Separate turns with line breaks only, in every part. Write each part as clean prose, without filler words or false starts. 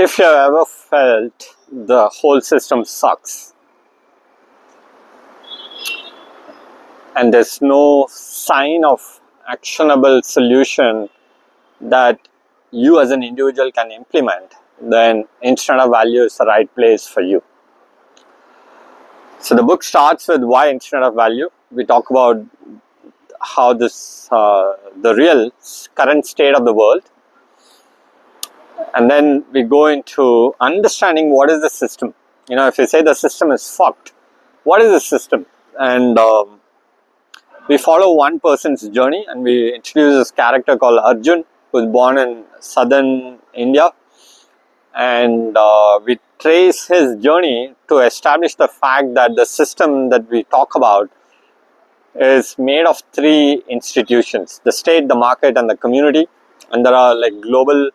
If you have ever felt the whole system sucks and there's no sign of actionable solution that you as an individual can implement, then instead of value is the right place for you. So the book starts with why instead of value. We talk about how this, the real current state of the world, and then we go into understanding what is the system. You know, if you say the system is fucked, what is the system? And we follow one person's journey, and we introduce this character called Arjun, who was born in southern India, and we trace his journey to establish the fact that the system that we talk about is made of three institutions: the state, the market, and the community. And there are like global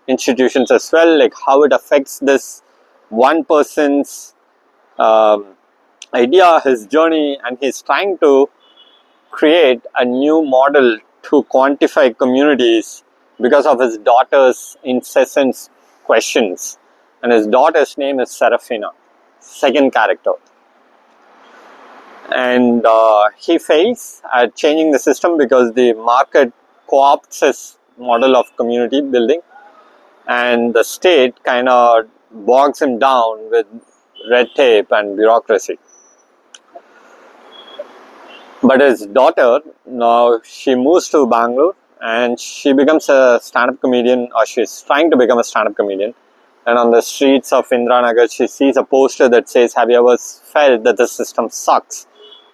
institutions as well, like how it affects this one person's idea, his journey, and he's trying to create a new model to quantify communities because of his daughter's incessant questions. And his daughter's name is Serafina, second character. And he fails at changing the system because the market co-opts his model of community building, and the state kind of bogs him down with red tape and bureaucracy. But his daughter, now she moves to Bangalore and she becomes a stand-up comedian, or she's trying to become a stand-up comedian. And on the streets of Indranagar, she sees a poster that says, "Have you ever felt that the system sucks?"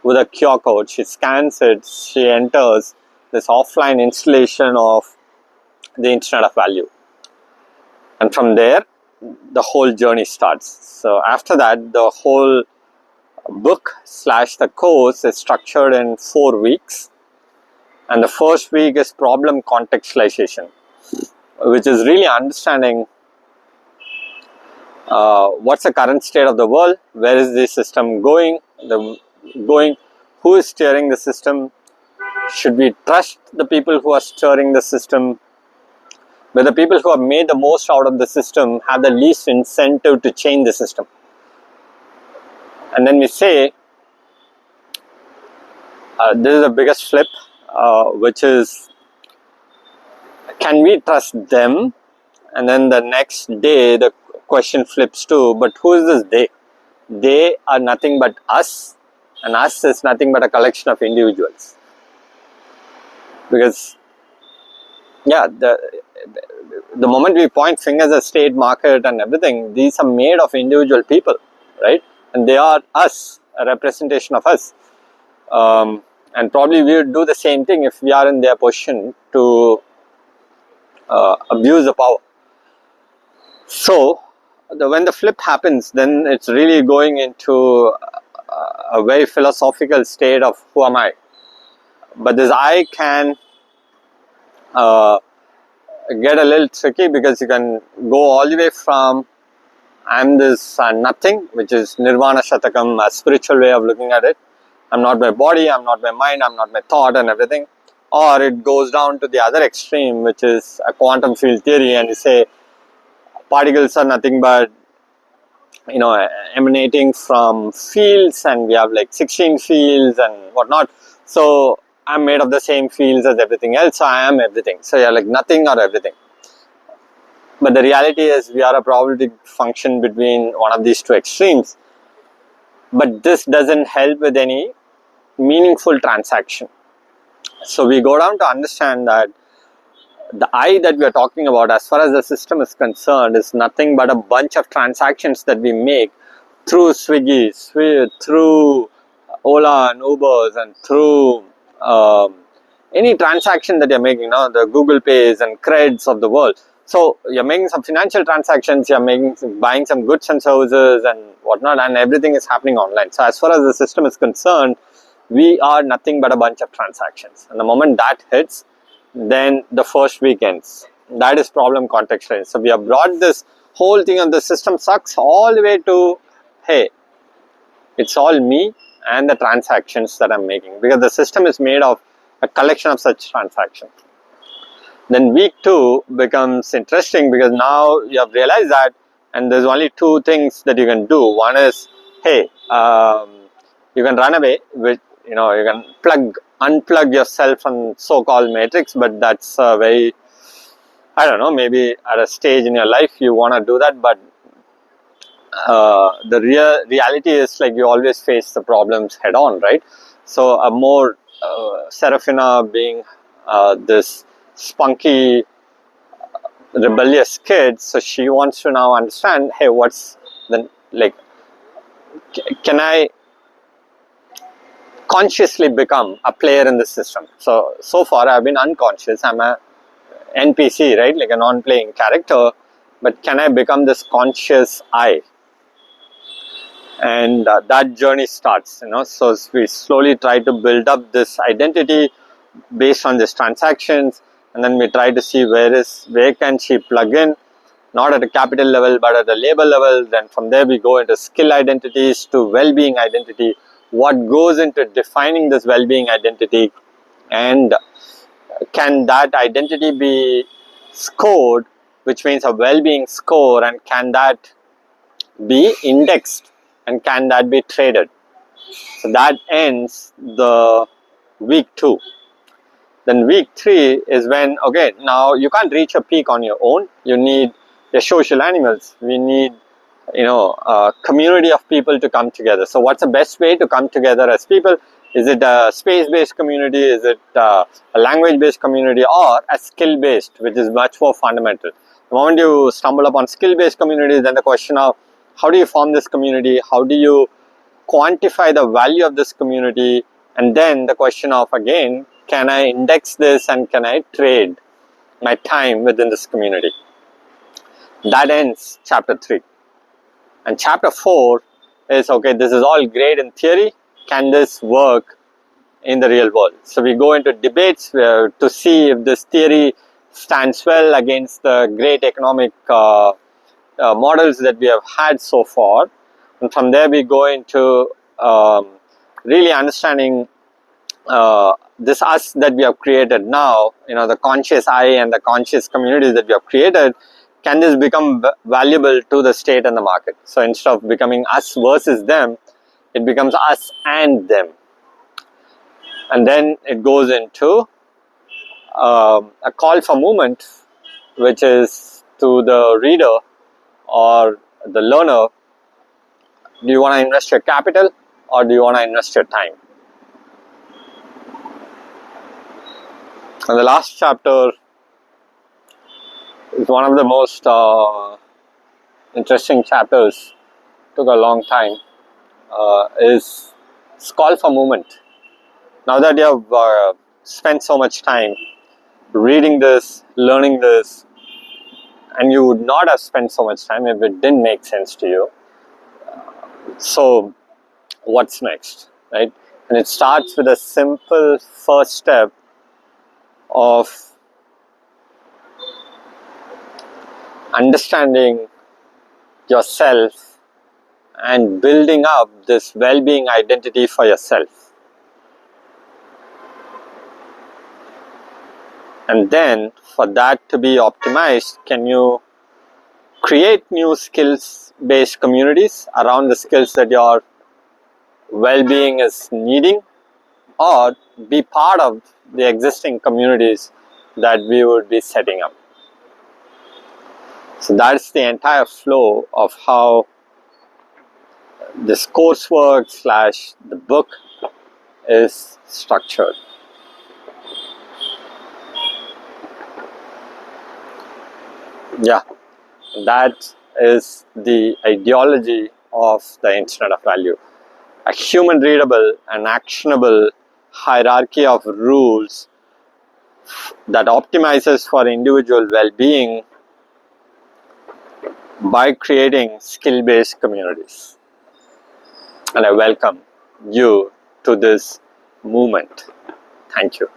with a QR code. She scans it, she enters this offline installation of the internet of value. And from there, the whole journey starts. So after that, the whole book / the course is structured in 4 weeks. And the first week is problem contextualization, which is really understanding what's the current state of the world, where is the system going, who is steering the system, should we trust the people who are steering the system, where the people who have made the most out of the system have the least incentive to change the system. And then we say, this is the biggest flip, which is, can we trust them? And then the next day, the question flips to, but who is this they? They are nothing but us, and us is nothing but a collection of individuals. Because, yeah, the moment we point fingers at state, market, and everything, these are made of individual people, right? And they are us, a representation of us. And probably we would do the same thing if we are in their position to abuse the power. So, when the flip happens, then it's really going into a very philosophical state of who am I? But this I can get a little tricky, because you can go all the way from I'm this nothing, which is Nirvana Shatakam, a spiritual way of looking at it. I'm not my body, I'm not my mind, I'm not my thought and everything. Or it goes down to the other extreme, which is a quantum field theory, and you say particles are nothing but, you know, emanating from fields, and we have like 16 fields and whatnot. So I'm made of the same fields as everything else, so I am everything. So you're like nothing or everything. But the reality is we are a probabilistic function between one of these two extremes. But this doesn't help with any meaningful transaction. So we go down to understand that the I that we are talking about, as far as the system is concerned, is nothing but a bunch of transactions that we make through Swiggy, through Ola and Ubers, and through any transaction that you're making, you know, the Google Pays and Creds of the world. So you're making some financial transactions, you're buying some goods and services and whatnot, and everything is happening online. So as far as the system is concerned, we are nothing but a bunch of transactions. And the moment that hits, then the first week ends. That is problem contextualized. So we have brought this whole thing on the system sucks all the way to, hey, it's all me and the transactions that I'm making, because the system is made of a collection of such transactions. Then week 2 becomes interesting, because now you have realized that and there's only two things that you can do. One is, hey, you can run away with, you can unplug yourself from so-called matrix, but that's very, I don't know, maybe at a stage in your life you want to do that, but the reality is like you always face the problems head on, right? So a more Serafina being this spunky, rebellious kid, so she wants to now understand, hey, what's the, like, can I consciously become a player in the system? So far I've been unconscious, I'm a NPC, right, like a non-playing character, but can I become this conscious I? And that journey starts, so we slowly try to build up this identity based on these transactions, and then we try to see where can she plug in, not at a capital level but at a label level. Then from there we go into skill identities to well-being identity, what goes into defining this well-being identity, and can that identity be scored, which means a well-being score, and can that be indexed, and can that be traded? So that ends the week 2. Then week 3 is when, okay, now you can't reach a peak on your own. You need the social animals. We need, a community of people to come together. So what's the best way to come together as people? Is it a space-based community? Is it a language-based community, or a skill-based, which is much more fundamental? The moment you stumble upon skill-based communities, then the question of how do you form this community? How do you quantify the value of this community? And then the question of, again, can I index this and can I trade my time within this community? That ends chapter 3. And chapter 4 is, okay, this is all great in theory. Can this work in the real world? So we go into debates to see if this theory stands well against the great economic models that we have had so far. And from there we go into really understanding this us that we have created now, the conscious I and the conscious communities that we have created. Can this become valuable to the state and the market? So instead of becoming us versus them, it becomes us and them. And then it goes into a call for movement, which is to the reader or the learner. Do you want to invest your capital or do you want to invest your time? And the last chapter is one of the most interesting chapters. Took a long time. Is call for movement. Now that you have spent so much time reading this, learning this, and you would not have spent so much time if it didn't make sense to you. So what's next, right? And it starts with a simple first step of understanding yourself and building up this well-being identity for yourself. And then for that to be optimized, can you create new skills-based communities around the skills that your well-being is needing, or be part of the existing communities that we would be setting up. So that's the entire flow of how this coursework / the book is structured. Yeah, that is the ideology of the Internet of Value. A human readable and actionable hierarchy of rules that optimizes for individual well-being by creating skill-based communities. And I welcome you to this movement. Thank you.